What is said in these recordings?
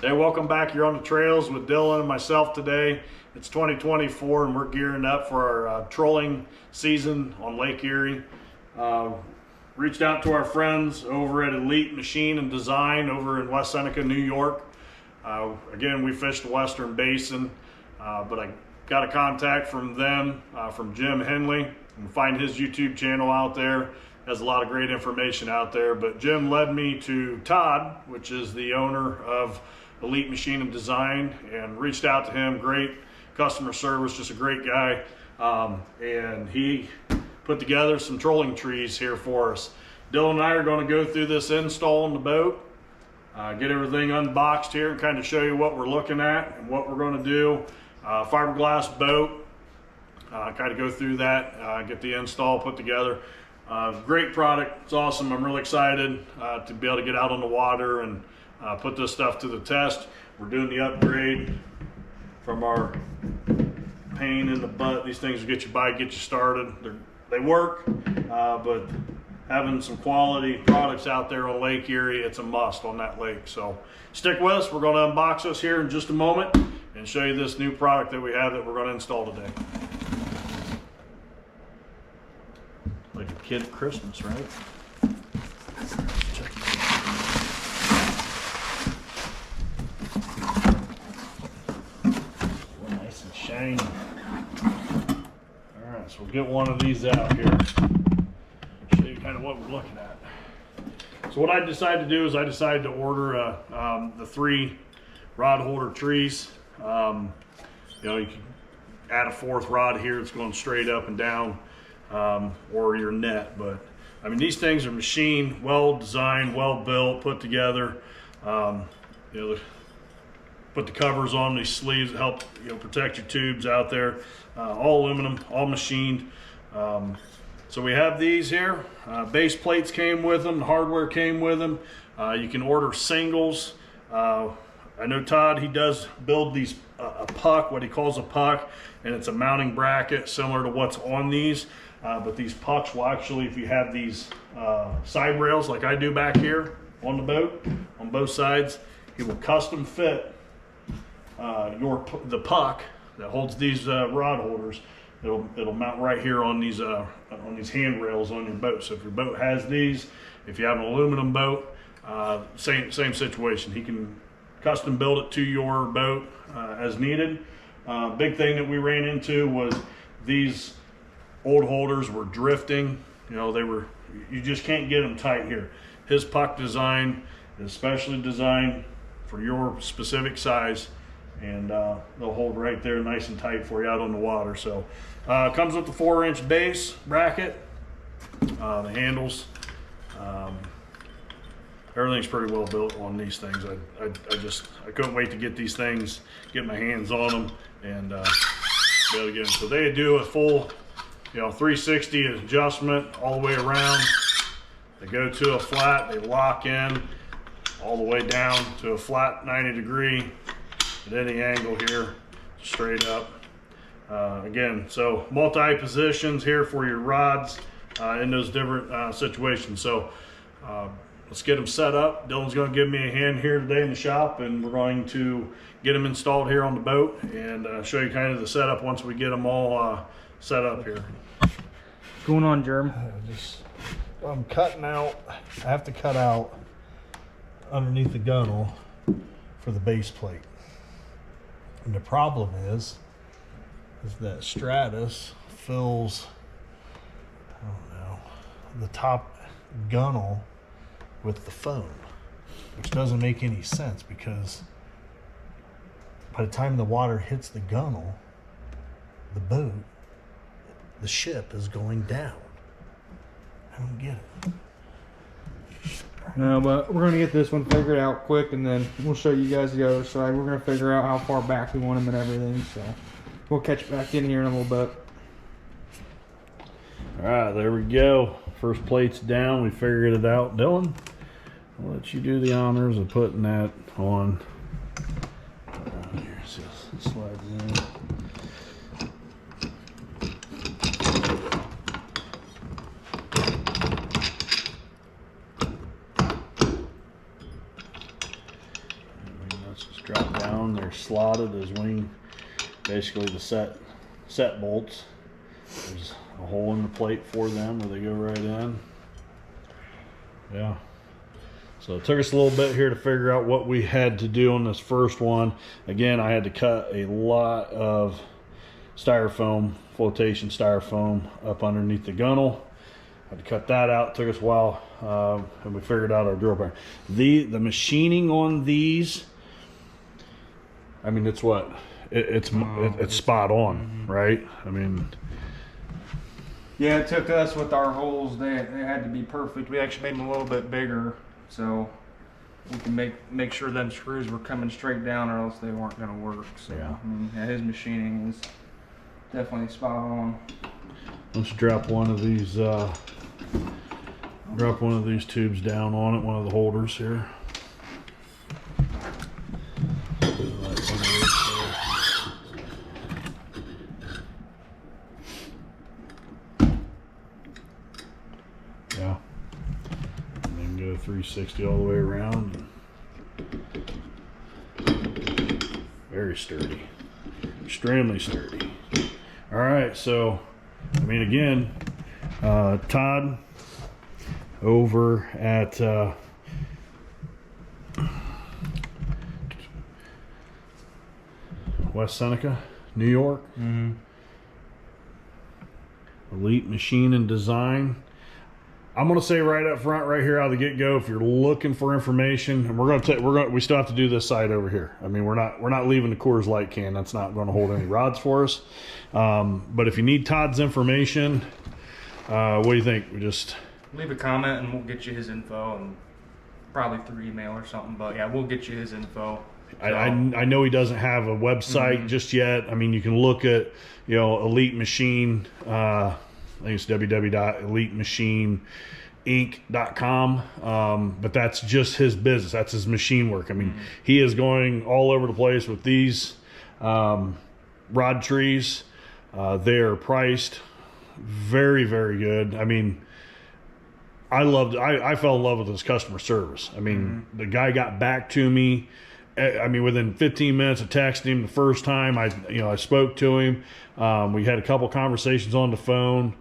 Hey, welcome back. You're on the trails with Dylan and myself today. It's 2024 and we're gearing up for our trolling season on Lake Erie. Reached out to our friends over at Elite Machine and Design over in West Seneca, New York. Again, we fish the Western Basin, but I got a contact from them, from Jim Henley. You can find his YouTube channel out there. Has a lot of great information out there. But Jim led me to Todd, which is the owner of Elite Machine and Design, and reached out to him. Great customer service, just a great guy. And he put together some trolling trees here for us. Dylan and I are going to go through this install on the boat, get everything unboxed here and kind of show you what we're looking at and what we're going to do. Fiberglass boat, kind of go through that, get the install put together. Great product, it's awesome. I'm really excited to be able to get out on the water and put this stuff to the test. We're doing the upgrade from our pain in the butt. These things will get you by, get you started. They work, but having some quality products out there on Lake Erie, it's a must on that lake. So stick with us. We're going to unbox this here in just a moment and show you this new product that we have that we're going to install today. Like a kid at Christmas, right? Nice and shiny. All right, so we'll get one of these out here. Show you kind of what we're looking at. So what I decided to do is I decided to order the 3 rod holder trees. You know, you can add a 4th rod here. It's going straight up and down, or your net. But I mean, these things are machined, well designed, well built, put together. You know, put the covers on these sleeves that help, you know, protect your tubes out there. All aluminum, all machined. So we have these here. Base plates came with them. The hardware came with them. You can order singles. I know Todd, he does build these a puck, what he calls a puck, and it's a mounting bracket similar to what's on these. But these pucks will actually, if you have these side rails like I do back here on the boat, on both sides, he will custom fit the puck that holds these rod holders. It'll mount right here on these handrails on your boat. So if your boat has these, if you have an aluminum boat, same situation. He can custom build it to your boat as needed. Big thing that we ran into was these old holders were drifting. You know, you just can't get them tight here. His puck design is specially designed for your specific size, and they'll hold right there nice and tight for you out on the water. So it comes with the 4-inch base bracket, the handles, everything's pretty well built on these things. I couldn't wait to get these things, get my hands on them, and be able to get them. So they do a full, you know, 360 adjustment all the way around. They go to a flat, they lock in all the way down to a flat 90 degree at any angle here, straight up. Again, so multi positions here for your rods in those different situations. So let's get them set up. Dylan's going to give me a hand here today in the shop, and we're going to get them installed here on the boat and show you kind of the setup once we get them all set up here. What's going on, Jerm? I'm cutting out, I have to cut out underneath the gunnel for the base plate. And the problem is that Stratus fills, I don't know, the top gunnel with the foam, which doesn't make any sense because by the time the water hits the gunnel, the boat, the ship is going down. I don't get it. No, but we're going to get this one figured out quick, and then we'll show you guys the other side. We're going to figure out how far back we want them and everything, so we'll catch back in here in a little bit. All right, there we go. First plate's down. We figured it out. Dylan, I'll let you do the honors of putting that on. Here, so it slides in. down. They're slotted as wing, basically the set bolts. There's a hole in the plate for them where they go right in. Yeah. So it took us a little bit here to figure out what we had to do on this first one. Again, I had to cut a lot of styrofoam, flotation styrofoam up underneath the gunnel. Had to cut that out. It took us a while, and we figured out our drill pattern. The machining on these, I mean, it's what? It's spot on, right? I mean, Yeah, it took us with our holes. They had to be perfect. We actually made them a little bit bigger, so we can make sure them screws were coming straight down, or else they weren't going to work. So Yeah. I mean, yeah, his machining is definitely spot on. let's drop one of these. Drop one of these tubes down on it. One of the holders here. Yeah. And then go 360 all the way around. Very sturdy. Extremely sturdy. All right, so, I mean, again, Todd over at West Seneca, New York. Mm-hmm. Elite Machine and Design. I'm gonna say right up front, right here out of the get-go, if you're looking for information, and we still have to do this side over here. I mean, we're not leaving the Coors Light can. That's not going to hold any rods for us. But if you need Todd's information, what do you think? We just Leave a comment and we'll get you his info, and probably through email or something. But yeah, we'll get you his info. I know he doesn't have a website just yet. I mean, you can look at, Elite Machine. I think it's www.eliteMachineInc.com. But that's just his business. That's his machine work. I mean, he is going all over the place with these rod trees. They are priced very, very good. I mean, I fell in love with his customer service. I mean, the guy got back to me. I mean, within 15 minutes of texting him the first time, I spoke to him. We had a couple conversations on the phone.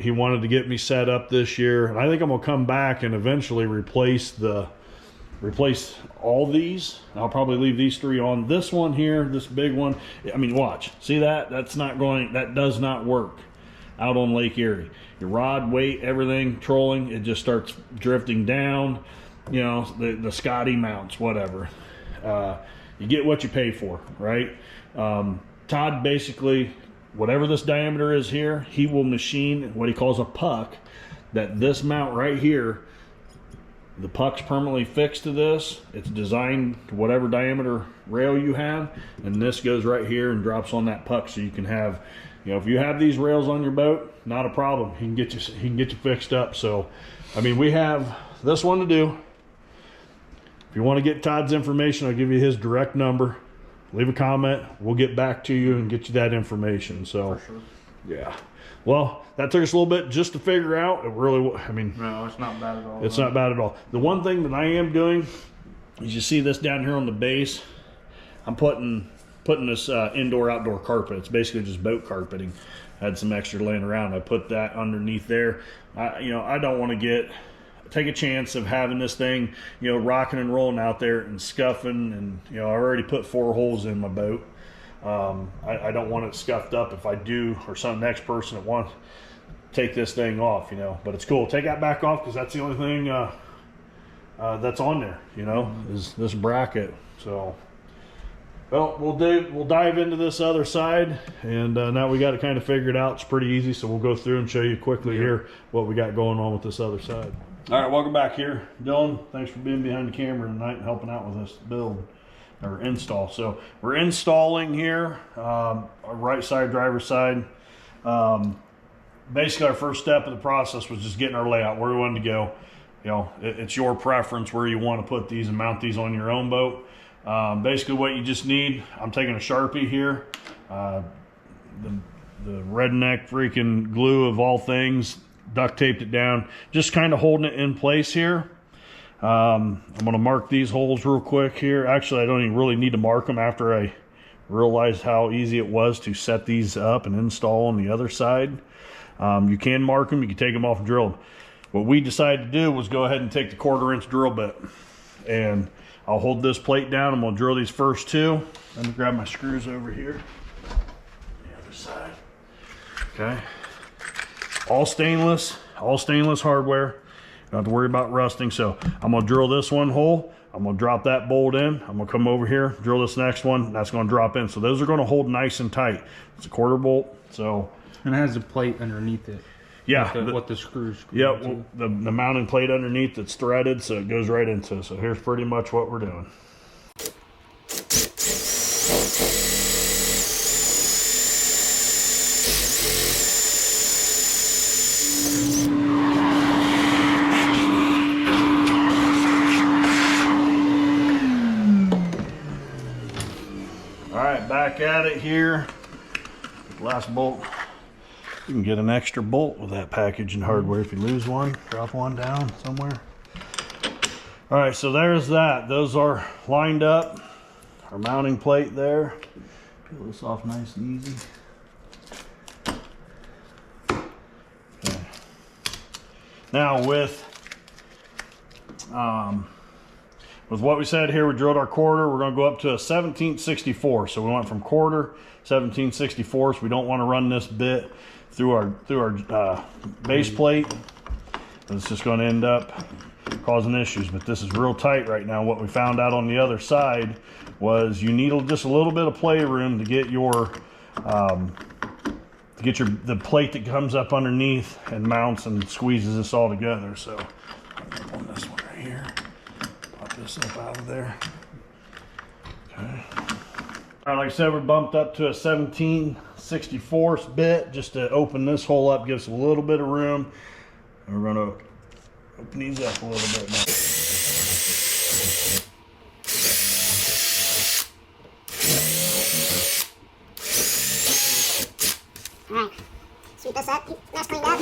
He wanted to get me set up this year, and I think I'm gonna come back and eventually replace all these. I'll probably leave these three on. This one here, this big one. I mean, watch. See that? That does not work out on Lake Erie. Your rod, weight, everything, trolling, it just starts drifting down. The Scotty mounts, whatever. You get what you pay for, right? Todd basically, whatever this diameter is here, he will machine what he calls a puck. That this mount right here, the puck's permanently fixed to this. It's designed to whatever diameter rail you have, and this goes right here and drops on that puck, so you can have, if you have these rails on your boat, not a problem. He can get you fixed up. So, I mean, we have this one to do. If you want to get Todd's information, I'll give you his direct number. Leave a comment. We'll get back to you and get you that information. So, For sure. yeah. Well, that took us a little bit just to figure out. It really, I mean, No, it's not bad at all. it's not bad at all. The one thing that I am doing is, you see this down here on the base, I'm putting this indoor-outdoor carpet. It's basically just boat carpeting. I had some extra laying around. I put that underneath there. I don't want to take a chance of having this thing, rocking and rolling out there and scuffing. And, I already put 4 holes in my boat. I don't want it scuffed up if I do, or some next person that wants to take this thing off, But it's cool. Take that back off, because that's the only thing that's on there, is this bracket. So, well, we'll dive into this other side, and now we got it kind of figured out. It's pretty easy, so we'll go through and show you quickly here what we got going on with this other side. All right, welcome back here, Dylan. Thanks for being behind the camera tonight and helping out with this build or install. So we're installing here, our right side, driver's side. Basically, our first step of the process was just getting our layout, where we wanted to go. It's your preference where you want to put these and mount these on your own boat. Basically what you just need, I'm taking a Sharpie here, the redneck freaking glue of all things, duct taped it down, just kind of holding it in place here. I'm going to mark these holes real quick here. Actually, I don't even really need to mark them after I realized how easy it was to set these up and install on the other side. You can mark them, you can take them off and drill them. What we decided to do was go ahead and take the 1/4" drill bit, and I'll hold this plate down. I'm going to drill these first two. Let me grab my screws over here. The other side. Okay. All stainless hardware. Don't have to worry about rusting. So I'm going to drill this one hole. I'm going to drop that bolt in. I'm going to come over here, drill this next one. That's going to drop in. So those are going to hold nice and tight. It's a 1/4 bolt. So, And it has a plate underneath it. yeah. What the screws. Yeah, well, the mounting plate underneath that's threaded, so it goes right into it. So here's pretty much what we're doing. All right, back at it here. Last bolt. You can get an extra bolt with that package and hardware. If you lose one, drop one down somewhere. All right, so there's that. Those are lined up. Our mounting plate there. Peel this off nice and easy. Okay. Now with what we said here, we drilled our 1/4. We're going to go up to a 17/64. So we went from 1/4 17/64. So we don't want to run this bit through our base plate. It's just going to end up causing issues. But this is real tight right now. What we found out on the other side was you need just a little bit of play room to get your the plate that comes up underneath and mounts and squeezes this all together. So on this one right here, pop this up out of there. Okay. All right, like I said, we're bumped up to a 17/64 bit just to open this hole up, give us a little bit of room. And we're going to open these up a little bit now. All right, sweep this up, keep this cleaned up.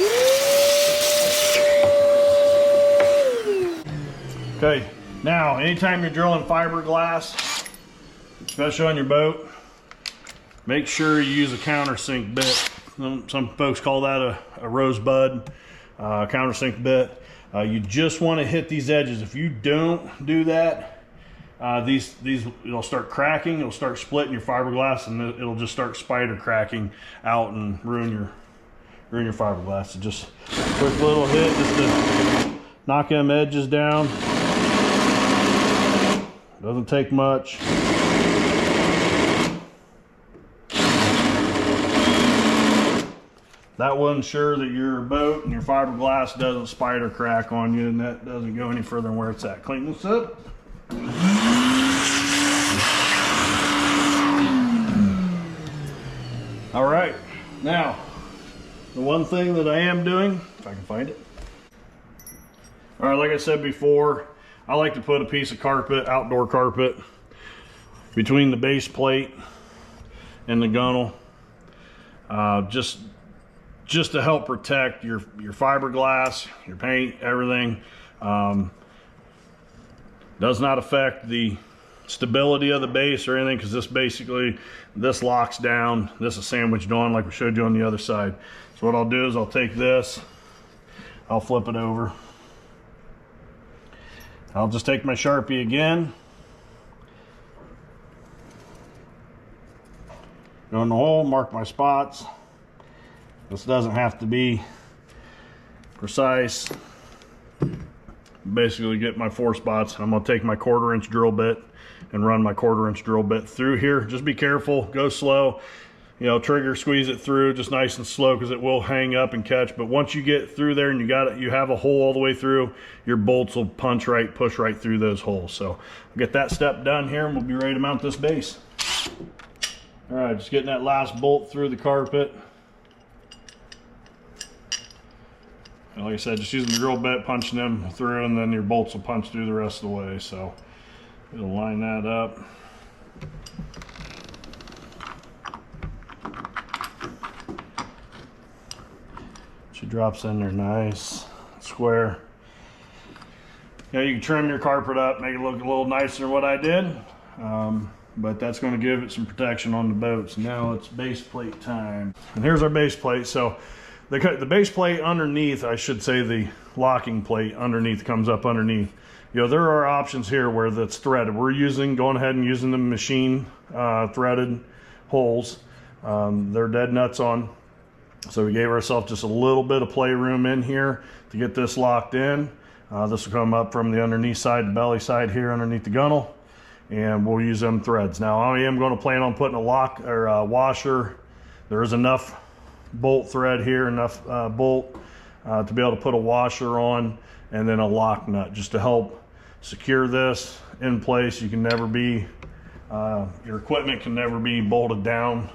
Okay, now anytime you're drilling fiberglass, especially on your boat, make sure you use a countersink bit. Some folks call that a rosebud countersink bit. You just want to hit these edges. If you don't do that, it'll start cracking. It'll start splitting your fiberglass, and it'll just start spider cracking out and ruin your fiberglass. So just a quick little hit just to knock them edges down. Doesn't take much. That will ensure that your boat and your fiberglass doesn't spider crack on you, and that doesn't go any further than where it's at. Clean this up. All right, now the one thing that I am doing, if I can find it. All right, like I said before, I like to put a piece of carpet, outdoor carpet, between the base plate and the gunnel, just to help protect your fiberglass, your paint, everything. Does not affect the stability of the base or anything, because this locks down. This is sandwiched on like we showed you on the other side. So what I'll do is I'll take this, I'll flip it over. I'll just take my Sharpie again, go in the hole, mark my spots. This doesn't have to be precise. Basically get my 4 spots. I'm going to take my 1/4" drill bit and run my 1/4" drill bit through here. Just be careful, go slow. You know, trigger, squeeze it through just nice and slow, because it will hang up and catch. But once you get through there and you have a hole all the way through, your bolts will push right through those holes. So I'll get that step done here and we'll be ready to mount this base. All right, just getting that last bolt through the carpet. And like I said, just using the drill bit, punching them through, and then your bolts will punch through the rest of the way. So it'll line that up. She drops in there nice, square. You know, you can trim your carpet up, make it look a little nicer than what I did. But that's going to give it some protection on the boats. Now it's base plate time. And here's our base plate. So the base plate underneath, I should say the locking plate underneath comes up underneath. You know, there are options here where that's threaded. We're going ahead and using the machine threaded holes. They're dead nuts on. So we gave ourselves just a little bit of playroom in here to get this locked in. This will come up from the underneath side, the belly side here underneath the gunnel, and we'll use them threads. Now I am going to plan on putting a lock or a washer. There is enough bolt thread here, enough bolt to be able to put a washer on, and then a lock nut just to help secure this in place. You can never be, your equipment can never be bolted down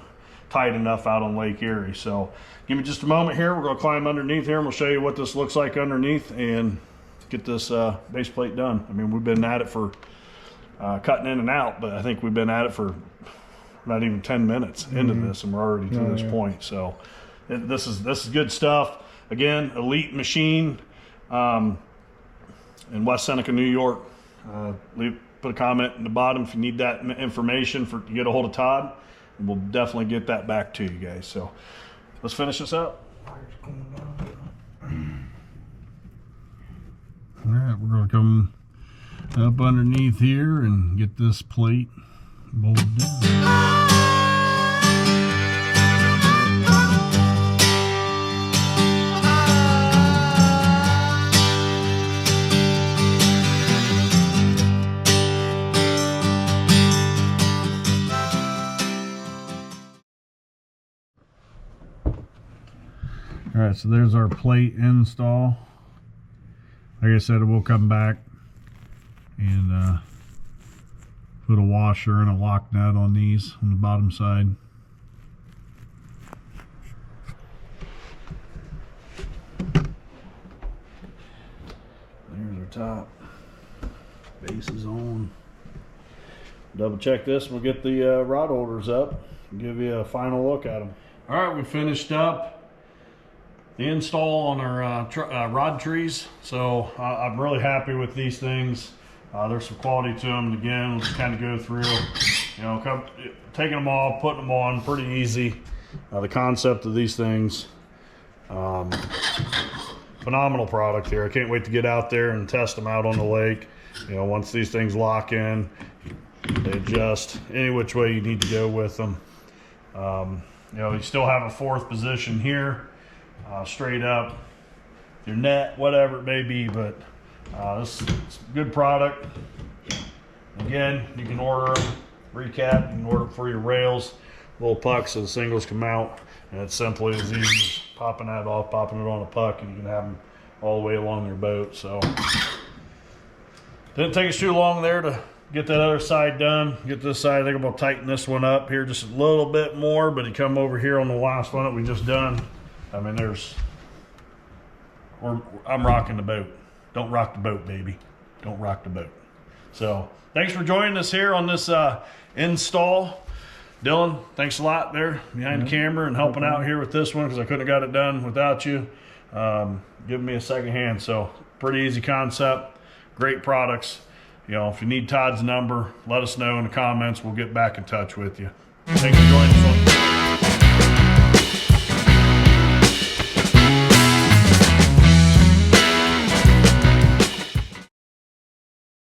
tight enough out on Lake Erie. So give me just a moment here. We're going to climb underneath here and we'll show you what this looks like underneath and get this base plate done. I mean, we've been at it for cutting in and out, but I think we've been at it for not even 10 minutes into this, and we're already to this point. So this is good stuff. Again, Elite Machine in West Seneca, New York. Put a comment in the bottom if you need that information to get a hold of Todd, and we'll definitely get that back to you guys. So let's finish this up. All right, we're going to come up underneath here and get this plate bolted down. All right, so there's our plate install. Like I said, we'll come back and put a washer and a lock nut on these on the bottom side. There's our top. Base is on. Double check this. We'll get the rod holders up and give you a final look at them. All right, we finished up the install on our rod trees. So I'm really happy with these things. There's some quality to them. And again, we'll just kind of go through, you know, taking them off, putting them on, pretty easy. The concept of these things, phenomenal product here. I can't wait to get out there and test them out on the lake. You know, once these things lock in, they adjust any which way you need to go with them. You know, you still have a fourth position here. Straight up, your net, whatever it may be, but this is a good product. Again, you can order them, recap, you can order it for your rails, little pucks so the singles come out, and it's simply as easy as popping that off, popping it on a puck, and you can have them all the way along your boat. So didn't take us too long there to get that other side done. Get this side, I think I'm gonna tighten this one up here just a little bit more, but you come over here on the last one that we just done. I mean, I'm rocking the boat. Don't rock the boat, baby. Don't rock the boat. So thanks for joining us here on this install. Dylan, thanks a lot there behind the camera and helping out here with this one, because I couldn't have got it done without you. Giving me a second hand. So pretty easy concept, great products. You know, if you need Todd's number, let us know in the comments. We'll get back in touch with you. Thanks for joining us on